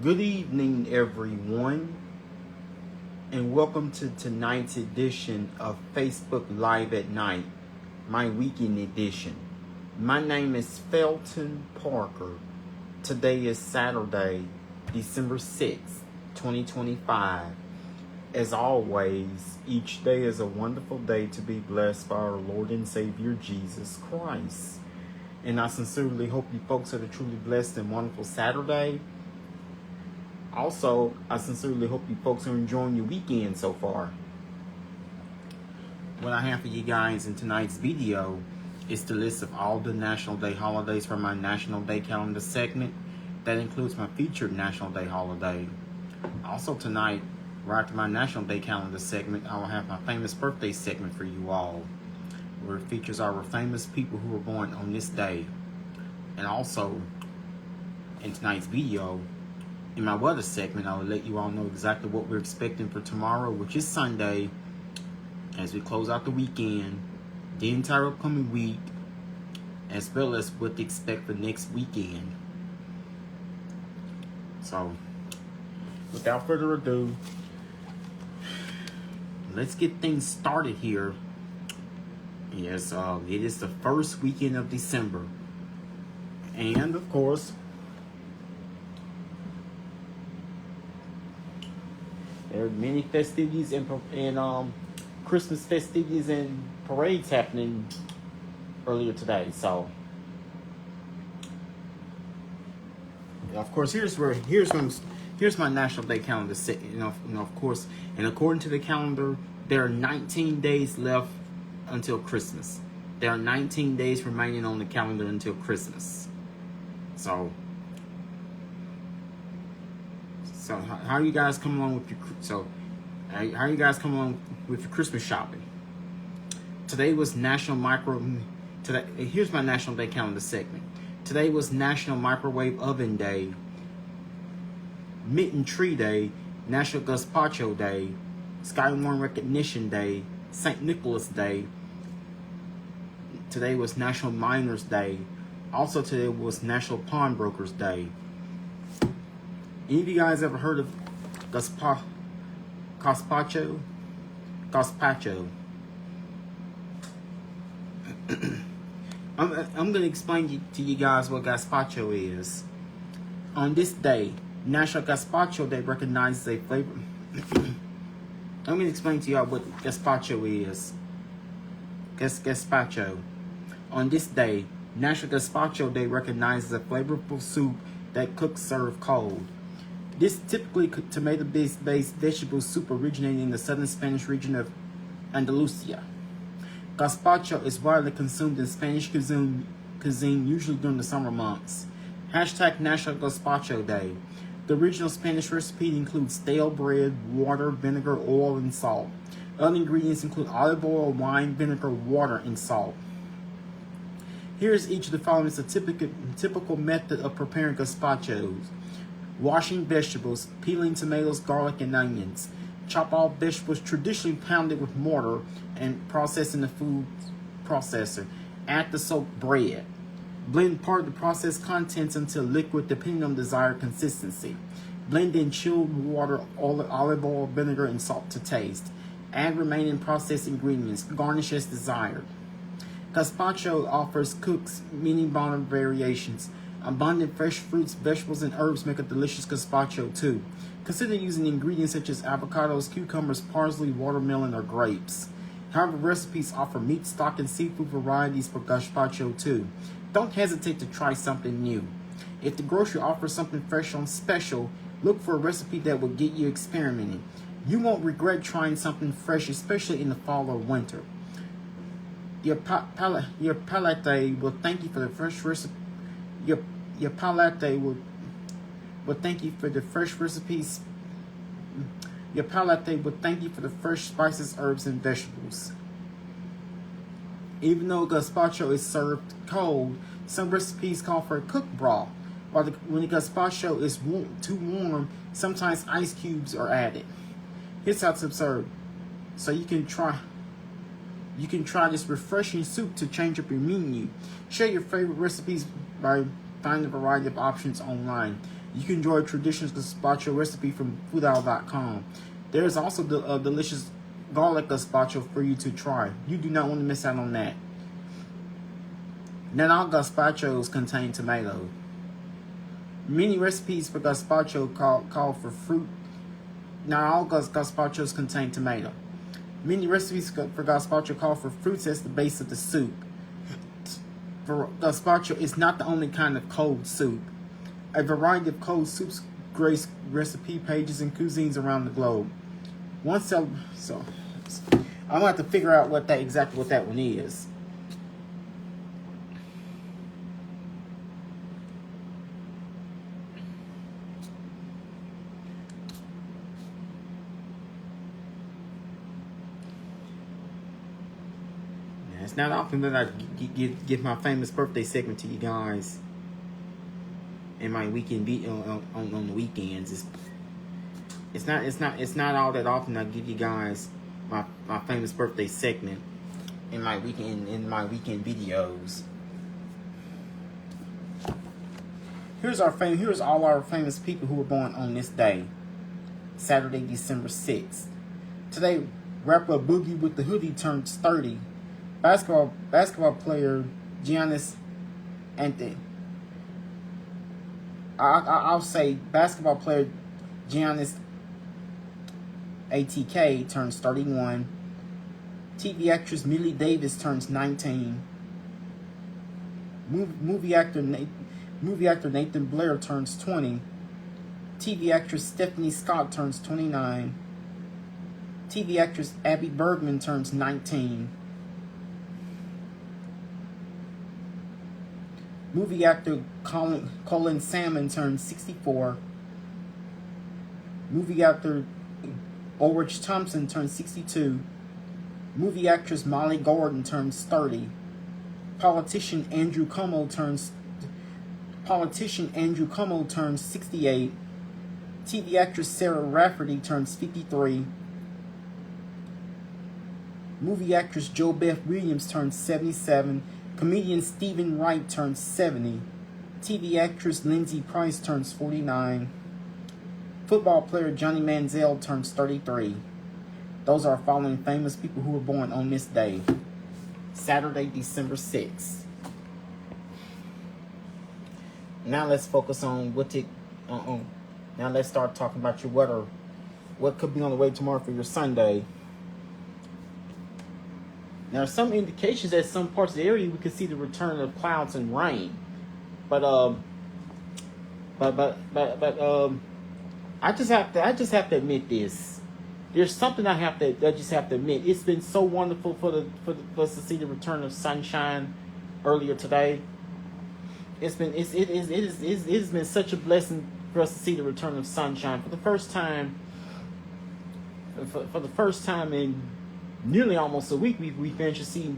Good evening, everyone, and welcome to tonight's edition of Facebook Live at Night, my weekend edition. My name is Felton Parker. Today is Saturday, December 6th, 2025. As always, each day is a wonderful day to be blessed by our Lord and Savior Jesus Christ. And I sincerely hope you folks had a truly blessed and wonderful Saturday. Also, I sincerely hope you folks are enjoying your weekend so far. What I have for you guys in tonight's video is the list of all the National Day holidays from my National Day calendar segment. That includes my featured National Day holiday. Also tonight, right after my National Day calendar segment, I will have my famous birthday segment for you all, where it features our famous people who were born on this day. And also, in tonight's video, in my weather segment, I will let you all know exactly what we're expecting for tomorrow, which is Sunday, as we close out the weekend, the entire upcoming week, as well as what to expect for next weekend. So, without further ado, let's get things started here. Yes, it is the first weekend of December. And, of course, there are many festivities and Christmas festivities and parades happening earlier today. So, of course, here's my National Day calendar. Of course, and according to the calendar, there are 19 days left until Christmas. There are 19 days remaining on the calendar until Christmas. So how are you guys coming along with how are you guys coming along with your Christmas shopping? Today was here's my National Day calendar segment. Today was National Microwave Oven Day, Mitten Tree Day, National Gazpacho Day, Skywarn Recognition Day, St. Nicholas Day. Today was National Miners Day. Also today was National Pawnbrokers Day. Any of you guys ever heard of gazpacho? Gazpacho. I'm going to explain to you guys what gazpacho is. On this day, National Gazpacho Day recognizes a flavor. I'm going to explain to y'all what gazpacho is. Gazpacho. On this day, National Gazpacho Day recognizes a flavorful soup that cooks serve cold. This typically tomato-based vegetable soup originating in the southern Spanish region of Andalusia. Gazpacho is widely consumed in Spanish cuisine, usually during the summer months. # National Gazpacho Day. The original Spanish recipe includes stale bread, water, vinegar, oil, and salt. Other ingredients include olive oil, wine, vinegar, water, and salt. Here's each of the following is a typical method of preparing gazpachos. Washing vegetables, peeling tomatoes, garlic, and onions. Chop all vegetables traditionally pounded with mortar and processed in the food processor. Add the soaked bread. Blend part of the processed contents until liquid depending on desired consistency. Blend in chilled water, olive oil, vinegar, and salt to taste. Add remaining processed ingredients. Garnish as desired. Gazpacho offers cooks many modern variations. Abundant fresh fruits, vegetables, and herbs make a delicious gazpacho too. Consider using ingredients such as avocados, cucumbers, parsley, watermelon, or grapes. However, recipes offer meat, stock, and seafood varieties for gazpacho too. Don't hesitate to try something new. If the grocery offers something fresh on special, look for a recipe that will get you experimenting. You won't regret trying something fresh, especially in the fall or winter. Your palate will thank you for the fresh recipe. Your palate will thank you for the fresh recipes. Your palate will thank you for the fresh spices, herbs, and vegetables. Even though gazpacho is served cold, some recipes call for a cooked broth. When the gazpacho is too warm, sometimes ice cubes are added. Here's how to serve. So you can try this refreshing soup to change up your menu. Share your favorite recipes by finding a variety of options online. You can enjoy a traditional gazpacho recipe from foodowl.com. There is also a delicious garlic gazpacho for you to try. You do not want to miss out on that. Not all gazpachos contain tomato. Many recipes for gazpacho call for fruit. Not all gazpachos contain tomato. Many recipes for gazpacho call for fruits as the base of the soup. For gazpacho is not the only kind of cold soup. A variety of cold soups grace recipe pages and cuisines around the globe. So I'm gonna have to figure out exactly what that one is. It's not often that I give my famous birthday segment to you guys in my weekend on the weekends. It's not all that often I give you guys my famous birthday segment in my weekend videos. Here's all our famous people who were born on this day, Saturday, December 6th. Today, rapper Boogie with the Hoodie turns 30. Basketball player Giannis Antetokounmpo. I'll say basketball player Giannis ATK turns 31. TV actress Millie Davis turns 19. Movie actor Nathan Blair turns 20. TV actress Stephanie Scott turns 29. TV actress Abby Bergman turns 19. Movie actor Colin Salmon turns 64. Movie actor Ulrich Thompson turns 62. Movie actress Molly Gordon turns 30. Politician Andrew Cuomo turns 68. TV actress Sarah Rafferty turns 53. Movie actress JoBeth Williams turns 77. Comedian Stephen Wright turns 70. TV actress Lindsay Price turns 49. Football player Johnny Manziel turns 33. Those are following famous people who were born on this day, Saturday, December 6th. Now let's focus on now let's start talking about your weather. What could be on the way tomorrow for your Sunday? There are some indications that some parts of the area we could see the return of clouds and rain, but I just have to admit this. There's something I just have to admit. It's been so wonderful for us to see the return of sunshine earlier today. It has been such a blessing for us to see the return of sunshine for the first time. For the first time in nearly almost a week, we've managed to see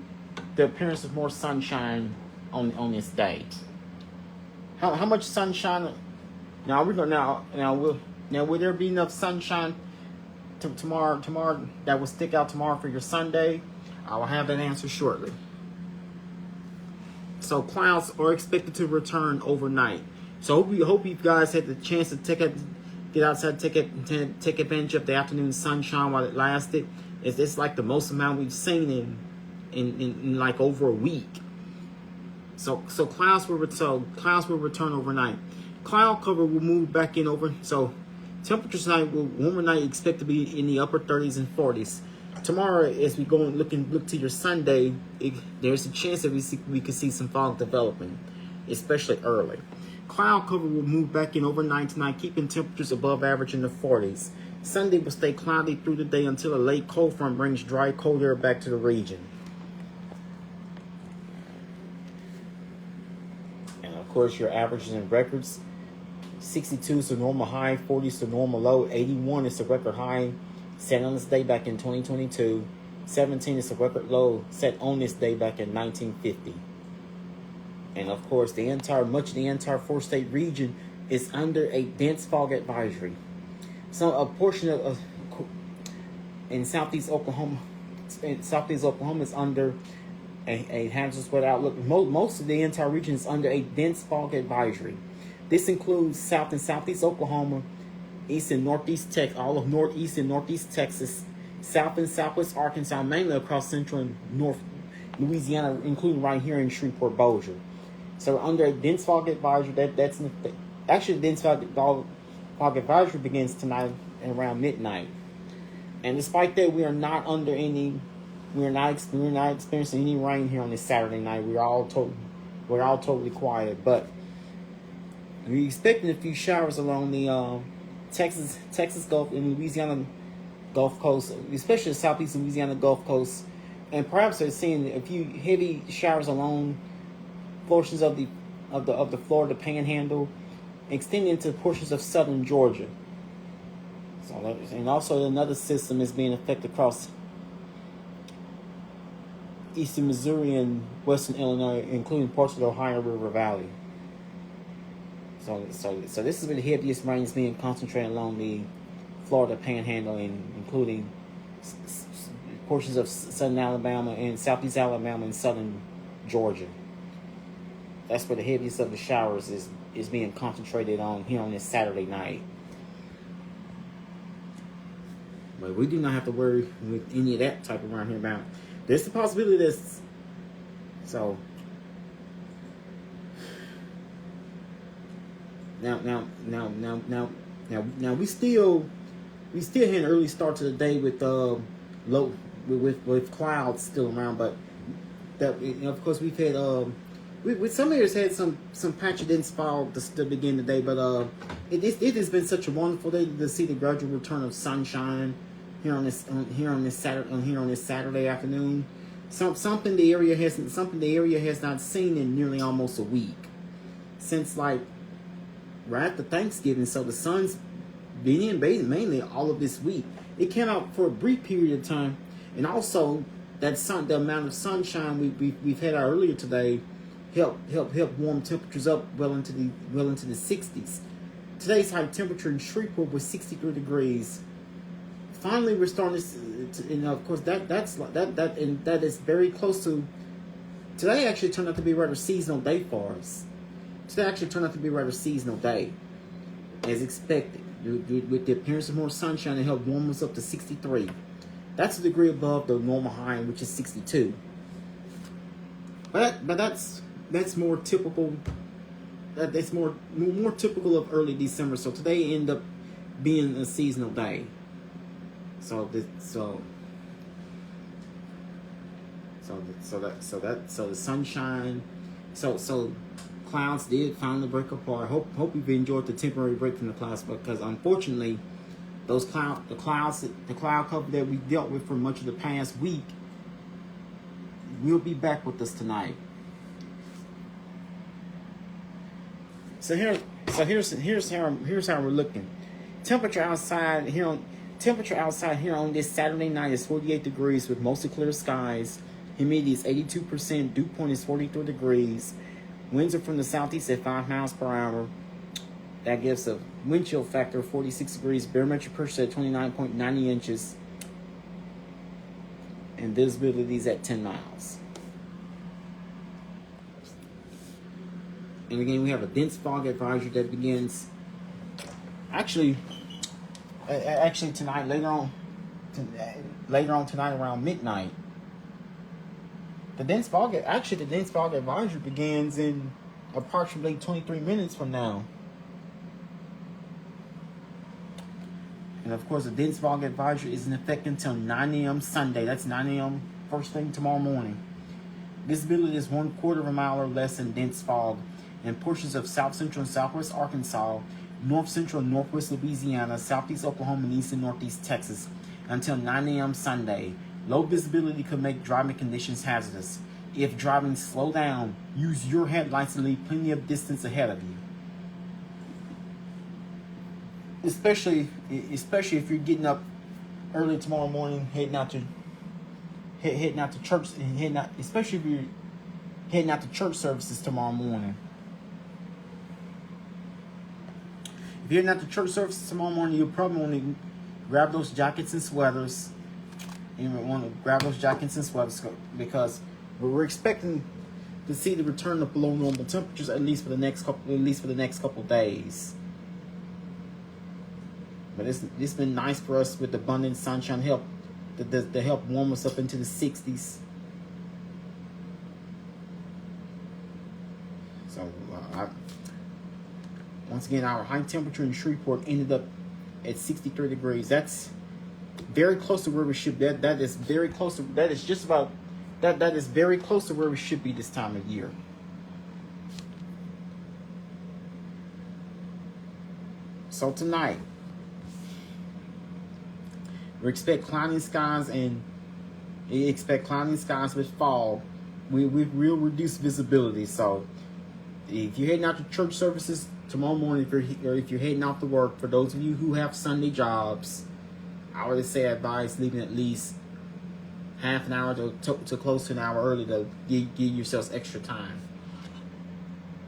the appearance of more sunshine on this day. How much sunshine? Now will there be enough sunshine tomorrow that will stick out tomorrow for your Sunday? I will have that answer shortly. So clouds are expected to return overnight. So hope you guys had the chance to get outside, take advantage of the afternoon sunshine while it lasted. It's like the most amount we've seen in like over a week. So clouds will return overnight. Cloud cover will move back in over. So temperatures tonight will warmer night expect to be in the upper 30s and 40s. Tomorrow, as we go and look to your Sunday, there's a chance that we could see some fog development, especially early. Cloud cover will move back in overnight tonight, keeping temperatures above average in the 40s. Sunday will stay cloudy through the day until a late cold front brings dry, cold air back to the region. And of course, your averages and records. 62 is the normal high, 40 is the normal low, 81 is the record high set on this day back in 2022. 17 is the record low set on this day back in 1950. And of course, much of the entire four-state region is under a dense fog advisory. So a portion of in southeast Oklahoma is under a hazardous weather outlook. Most of the entire region is under a dense fog advisory. This includes south and southeast Oklahoma, east and northeast Texas, all of northeast and northeast Texas, south and southwest Arkansas, mainly across central and north Louisiana, including right here in Shreveport, Bossier. So we're under a dense fog advisory. Actually, the dense fog advisory begins tonight around midnight. And despite that, we are not experiencing any rain here on this Saturday night. We're all totally quiet, but we're expecting a few showers along the Texas Gulf and Louisiana Gulf Coast, especially the southeast Louisiana Gulf Coast, and perhaps they're seeing a few heavy showers along portions of the Florida Panhandle, extending into portions of southern Georgia. And also another system is being affected across eastern Missouri and western Illinois, including parts of the Ohio River Valley. So this is where the heaviest rain is being concentrated along the Florida Panhandle, including portions of southern Alabama and southeast Alabama and southern Georgia. That's where the heaviest of the showers is being concentrated on here on this Saturday night. But we do not have to worry with any of that type around here about. There's the possibility of this. So now we still had an early start to the day with with clouds still around, but that of course we've had with some areas had some patchy dense fog to begin the day, but it has been such a wonderful day to see the gradual return of sunshine here on this Saturday afternoon. Something the area has not seen in nearly almost a week, since like right after Thanksgiving. So the sun's been in mainly all of this week. It came out for a brief period of time, and also the amount of sunshine we've had earlier today help warm temperatures up well into the 60s. Today's high temperature in Shreveport was 63 degrees. Finally, we're starting to and of course that is very close to. Today actually turned out to be a rather seasonal day for us. Today actually turned out to be a rather seasonal day, as expected, with the appearance of more sunshine. It helped warm us up to 63. That's a degree above the normal high, which is 62. But that's more typical. That's more typical of early December. So today ended up being a seasonal day. So the sunshine. So clouds did finally break apart. Hope you've enjoyed the temporary break from the clouds, because unfortunately, the cloud cover that we dealt with for much of the past week will be back with us tonight. Here's how we're looking. Temperature outside here on this Saturday night is 48 degrees with mostly clear skies. Humidity is 82%. Dew point is 43 degrees. Winds are from the southeast at 5 miles per hour. That gives a wind chill factor of 46 degrees. Barometric pressure at 29.90 inches. And visibility is at 10 miles. And again, we have a dense fog advisory that begins actually tonight, later on tonight around midnight. The dense fog advisory begins in approximately 23 minutes from now. And of course, the dense fog advisory is in effect until 9 a.m. Sunday. That's 9 a.m. first thing tomorrow morning. Visibility is 1/4 of a mile or less in dense fog in portions of south central and southwest Arkansas, north central and northwest Louisiana, southeast Oklahoma, and east and northeast Texas until 9 a.m. Sunday. Low visibility could make driving conditions hazardous. If driving, slow down. Use your headlights and leave plenty of distance ahead of you. Especially if you're getting up early tomorrow morning, heading out to church, especially if you're heading out to church services tomorrow morning. If you're heading out to church services tomorrow morning, you'll probably want to grab those jackets and sweaters. Because we're expecting to see the return of below normal temperatures at least for the next couple days. But it's been nice for us with abundant sunshine help to help warm us up into the 60s. So once again, our high temperature in Shreveport ended up at 63 degrees. That's very close to where we should be. That is very close to. That is just about. That is very close to where we should be this time of year. So tonight, we expect cloudy skies with fog. We will reduce visibility. So if you're heading out to church services tomorrow morning, if you're heading out to work, for those of you who have Sunday jobs, I would say advise leaving at least half an hour to close to an hour early to give yourselves extra time.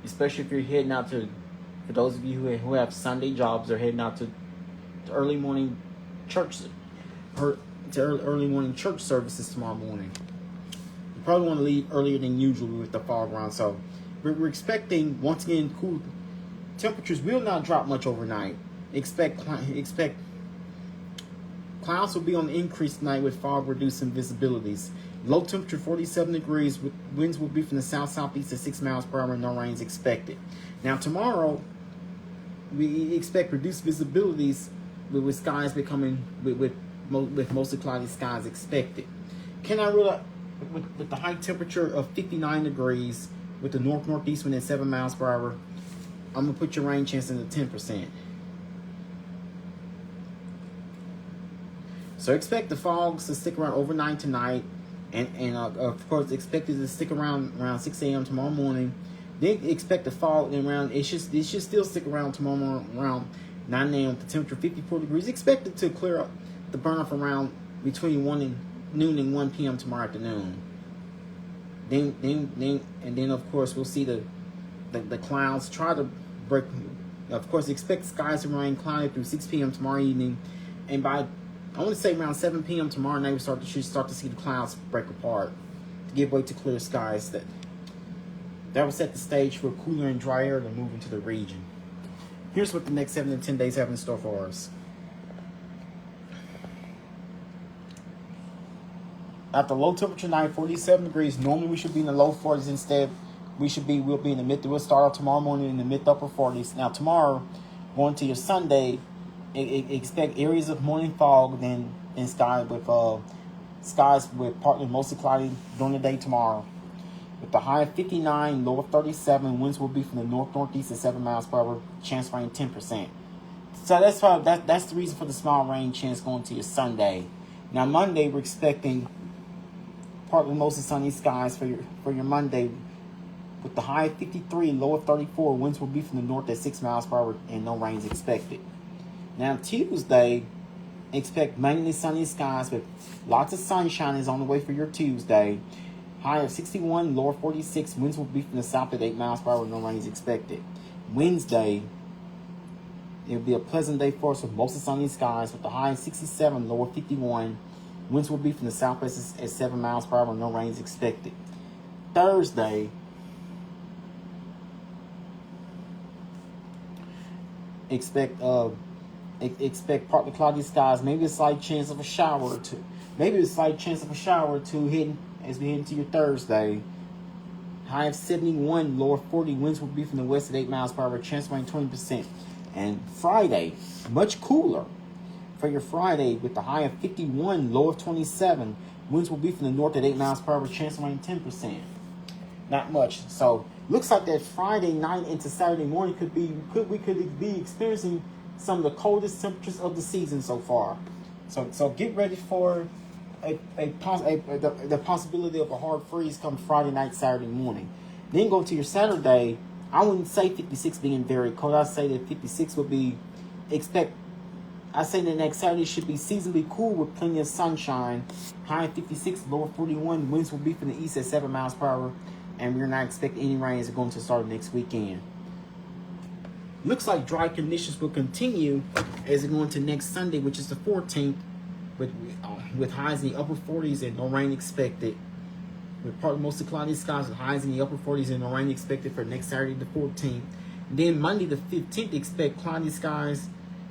Especially if you're heading out to, for those of you who have Sunday jobs or heading out to early morning church services tomorrow morning. You probably want to leave earlier than usual with the fog around. So we're expecting, once again, cool temperatures will not drop much overnight. Expect clouds will be on the increase tonight with fog reducing visibilities. Low temperature 47 degrees. Winds will be from the south-southeast at 6 miles per hour. No rains expected. Now tomorrow, we expect reduced visibilities with skies becoming with mostly cloudy skies expected. Can I rule out with the high temperature of 59 degrees with the north-northeast wind at 7 miles per hour? I'm gonna put your rain chance into 10%. So expect the fogs to stick around overnight tonight, and of course expected to stick around 6 a.m. tomorrow morning. Then expect the fog around. It should still stick around tomorrow morning around 9 a.m. The temperature 54 degrees. Expected to clear up the burn off around between noon and 1 p.m. tomorrow afternoon. Then of course we'll see the clouds try to break. Of course, expect skies to remain cloudy through 6 p.m. tomorrow evening, and by I want to say around 7 p.m. tomorrow night, we should start to see the clouds break apart to give way to clear skies. That will set the stage for cooler and dry air to move into the region. Here's what the next 7 to 10 days have in store for us. After low temperature night, 47 degrees. Normally we should be in the low 40s. Instead, we'll be in the mid. We'll start out tomorrow morning in the mid to upper 40s. Now tomorrow, going to your Sunday, expect areas of morning fog, then in skies with partly mostly cloudy during the day tomorrow. With the high of 59, low of 37, winds will be from the north-northeast at 7 miles per hour. Chance rain 10%. So that's the reason for the small rain chance going to your Sunday. Now Monday, we're expecting partly mostly sunny skies for your Monday. With the high of 53, low of 34, winds will be from the north at 6 miles per hour and no rains expected. Now Tuesday, expect mainly sunny skies with lots of sunshine is on the way for your Tuesday. High of 61, low of 46, winds will be from the south at 8 miles per hour, no rains expected. Wednesday, it'll be a pleasant day for us with mostly sunny skies with the high of 67, low of 51. Winds will be from the southwest at 7 miles per hour, no rains expected. Thursday, expect partly cloudy skies, maybe a slight chance of a shower or two. Hitting as we head into your Thursday. High of 71, low of 40. Winds will be from the west at 8 miles per hour. Chance rain 20%. And Friday, much cooler for your Friday with the high of 51, low of 27. Winds will be from the north at 8 miles per hour. Chance rain 10%. Not much. So looks like that Friday night into Saturday morning we could be experiencing some of the coldest temperatures of the season so far. So get ready for the possibility of a hard freeze come Friday night, Saturday morning. Then go to your Saturday. I wouldn't say 56 being very cold. I'd say that 56 would be I say the next Saturday should be seasonably cool with plenty of sunshine. High 56, low 41. Winds will be from the east at 7 miles per hour. And we're not expecting any rains going to start next weekend. Looks like dry conditions will continue as we go into next Sunday, which is the 14th, with highs in the upper 40s and no rain expected. with partly mostly cloudy skies with highs in the upper 40s and no rain expected for next Saturday the 14th. Then Monday the 15th, expect cloudy skies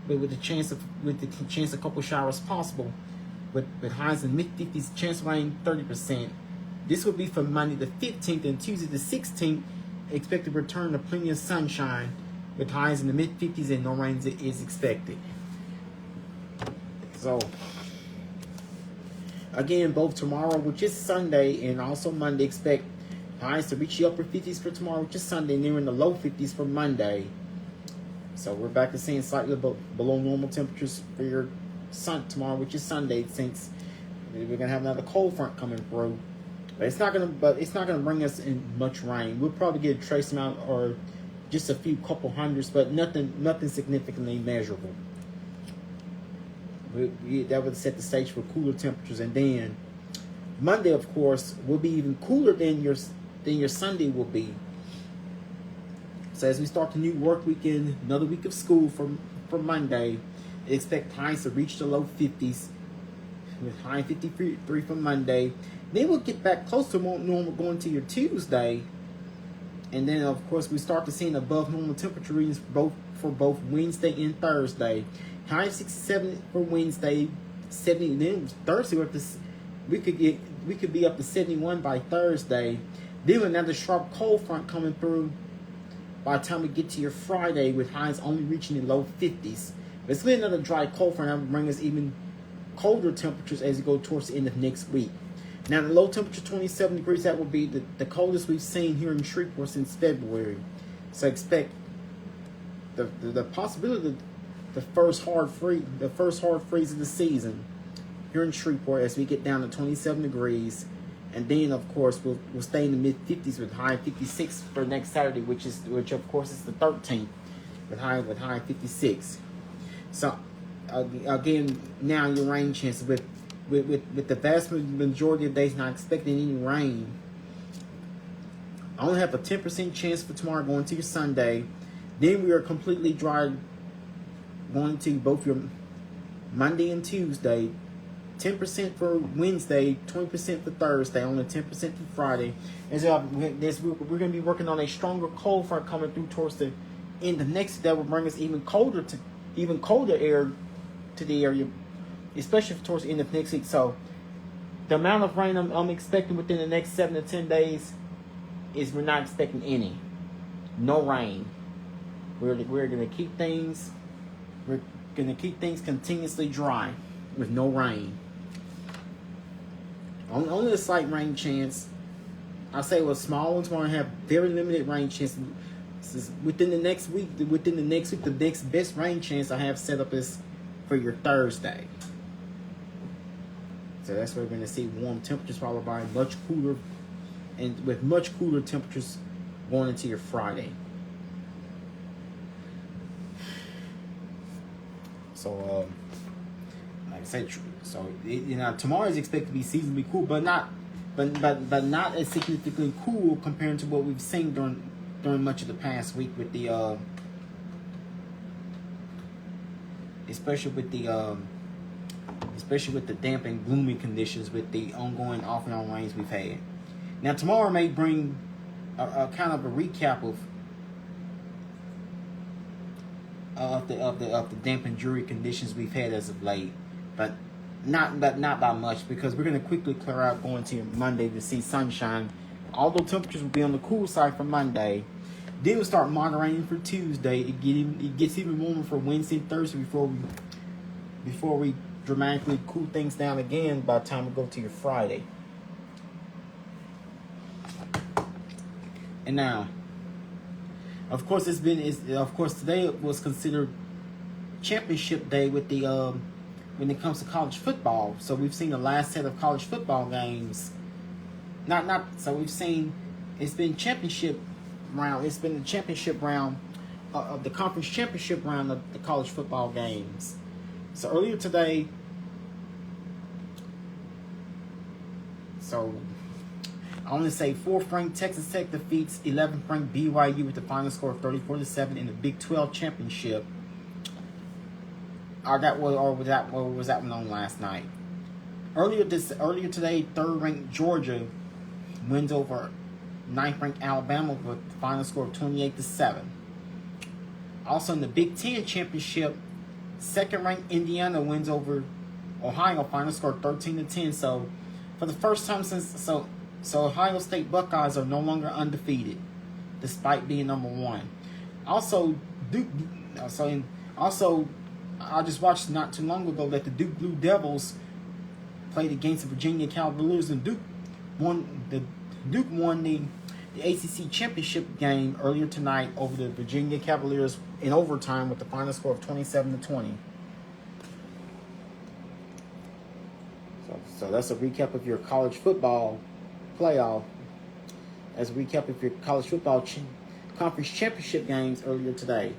with the chance of a couple showers possible, with highs in mid 50s, chance of rain 30%. This will be for Monday the 15th, and Tuesday the 16th, expected return to plenty of sunshine with highs in the mid 50s and no rain is expected. So again, both tomorrow, which is Sunday, and also Monday, expect highs to reach the upper 50s for tomorrow, which is Sunday, and they're in the low 50s for Monday. So we're back to seeing slightly below normal temperatures for your sun tomorrow, which is Sunday, since we're gonna have another cold front coming through. But it's not gonna bring us in much rain. We'll probably get a trace amount or just a few couple hundreds, but nothing significantly measurable. That would set the stage for cooler temperatures, and then Monday, of course, will be even cooler than your Sunday will be. So as we start the new work weekend, another week of school for Monday, expect highs to reach the low 50s with high 53 for Monday. Then we'll get back close to more normal going to your Tuesday, and then of course we start to see above normal temperature readings for both Wednesday and Thursday. High 67 for Wednesday, 70. Then Thursday we could be up to 71 by Thursday. Then another sharp cold front coming through by the time we get to your Friday, with highs only reaching the low 50s. But it's going to be another dry cold front that will bring us even colder temperatures as we go towards the end of next week. Now the low temperature 27 degrees, that will be the coldest we've seen here in Shreveport since February. So expect the possibility of the first hard freeze of the season here in Shreveport as we get down to 27 degrees. And then, of course, we'll stay in the mid 50s with high 56 for next Saturday, which of course is the 13th, with high 56. So again, now your rain chances with the vast majority of days not expecting any rain. I only have a 10% chance for tomorrow going to your Sunday. Then we are completely dry going to both your Monday and Tuesday. 10% for Wednesday, 20% for Thursday, only 10% for Friday. And so we're going to be working on a stronger cold front coming through towards the end of next week that will bring us even colder air to the area, especially towards the end of next week. So the amount of rain I'm expecting within the next 7 to 10 days is we're not expecting any. No rain. We're going to keep things continuously dry with no rain. Only a slight rain chance. I say with small ones want to have very limited rain chances. Within the next week, the next best rain chance I have set up is for your Thursday. So that's where we're going to see warm temperatures followed by much cooler temperatures going into your Friday. So like I said, so tomorrow is expected to be seasonably cool, but not as significantly cool compared to what we've seen during much of the past week with the especially with the damp and gloomy conditions with the ongoing off and on rains we've had. Now tomorrow may bring a kind of a recap of the damp and dreary conditions we've had as of late, but not by much, because we're going to quickly clear out going to Monday to see sunshine. Although temperatures will be on the cool side for Monday, then we'll start moderating for Tuesday. It gets even warmer for Wednesday and Thursday before we dramatically cool things down again by the time we go to your Friday. And now, of course, today was considered championship day with the when it comes to college football. So we've seen the last set of college football games. So we've seen it's been championship round. It's been the championship round of the conference championship round of the college football games. So earlier today, I want to say 4th ranked Texas Tech defeats 11th ranked BYU with the final score of 34-7 in the Big 12 championship. Was that one on last night? Earlier today, 3rd ranked Georgia wins over 9th-ranked Alabama with the final score of 28-7. Also in the Big Ten championship, 2nd-ranked Indiana wins over Ohio, final score 13-10. So for the first time since Ohio State Buckeyes are no longer undefeated, despite being number 1. Also, I just watched not too long ago that the Duke Blue Devils played against the Virginia Cavaliers, and Duke won the ACC championship game earlier tonight over the Virginia Cavaliers in overtime with the final score of 27-20. So that's a recap of your college football playoff. As a recap of your college football conference championship games earlier today.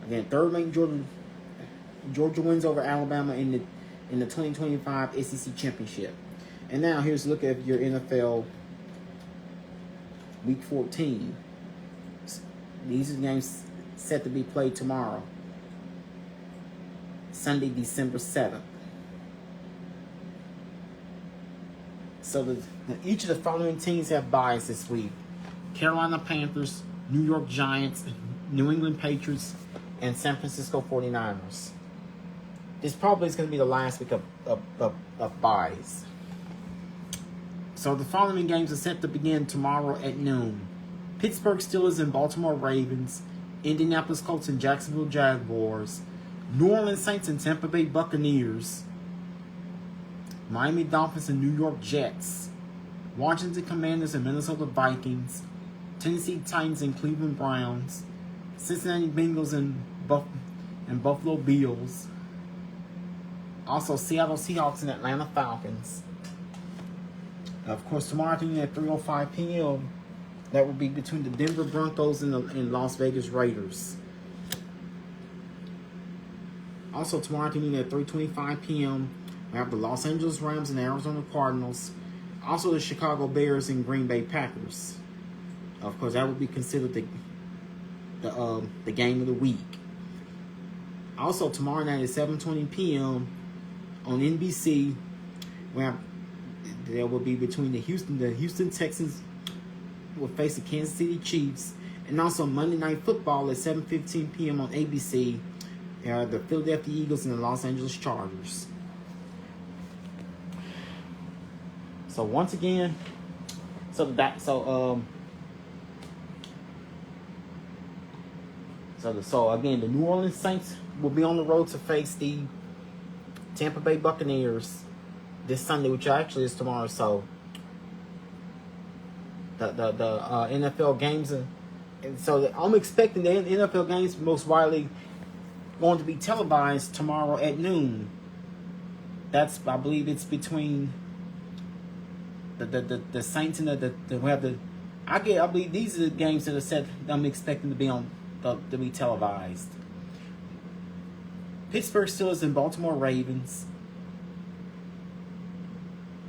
Again, 3rd-ranked Georgia wins over Alabama in the 2025 SEC championship. And now here's a look at your NFL Week 14. These are the games set to be played tomorrow, Sunday, December 7th. So each of the following teams have byes this week: Carolina Panthers, New York Giants, New England Patriots, and San Francisco 49ers. This probably is going to be the last week of byes. So the following games are set to begin tomorrow at noon: Pittsburgh Steelers and Baltimore Ravens, Indianapolis Colts and Jacksonville Jaguars, New Orleans Saints and Tampa Bay Buccaneers, Miami Dolphins and New York Jets, Washington Commanders and Minnesota Vikings, Tennessee Titans and Cleveland Browns, Cincinnati Bengals and Buffalo Bills, also Seattle Seahawks and Atlanta Falcons. Of course, tomorrow afternoon at 3:05 p.m., that will be between the Denver Broncos and Las Vegas Raiders. Also tomorrow afternoon at 3:25 p.m., we have the Los Angeles Rams and Arizona Cardinals. Also the Chicago Bears and Green Bay Packers. Of course, that would be considered the game of the week. Also tomorrow night at 7:20 p.m. on NBC, there will be between the Houston Texans will face the Kansas City Chiefs, and also Monday Night Football at 7:15 p.m. on ABC, the Philadelphia Eagles and the Los Angeles Chargers. So once again, so again, the New Orleans Saints will be on the road to face the Tampa Bay Buccaneers this Sunday, which actually is tomorrow. So the NFL games, and so I'm expecting the NFL games most widely going to be televised tomorrow at noon. I believe it's between the Saints and I believe these are the games that are set. I'm expecting to be televised. Pittsburgh Steelers and Baltimore Ravens.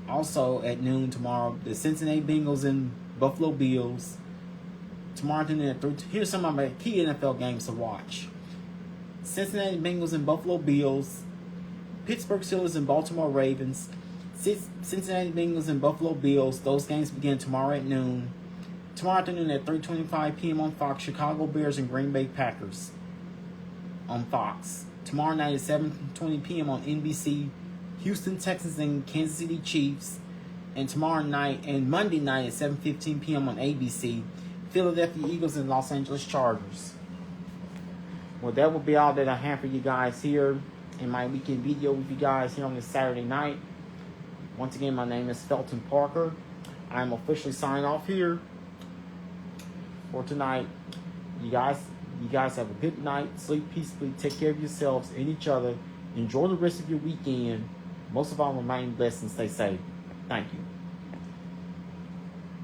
Also at noon tomorrow, the Cincinnati Bengals and Buffalo Bills. Tomorrow afternoon at 3. Here's some of my key NFL games to watch: Cincinnati Bengals and Buffalo Bills, Pittsburgh Steelers and Baltimore Ravens, Cincinnati Bengals and Buffalo Bills. Those games begin tomorrow at noon. Tomorrow afternoon at 3:25 p.m. on Fox, Chicago Bears and Green Bay Packers on Fox. Tomorrow night at 7:20 p.m. on NBC, Houston Texans and Kansas City Chiefs. And tomorrow night and Monday night at 7:15 p.m. on ABC, Philadelphia Eagles and Los Angeles Chargers. Well, that will be all that I have for you guys here in my weekend video with you guys here on this Saturday night. Once again, my name is Felton Parker. I am officially signing off here for tonight. You guys have a good night. Sleep peacefully. Take care of yourselves and each other. Enjoy the rest of your weekend. Most of all, remain blessed and stay safe. Thank you.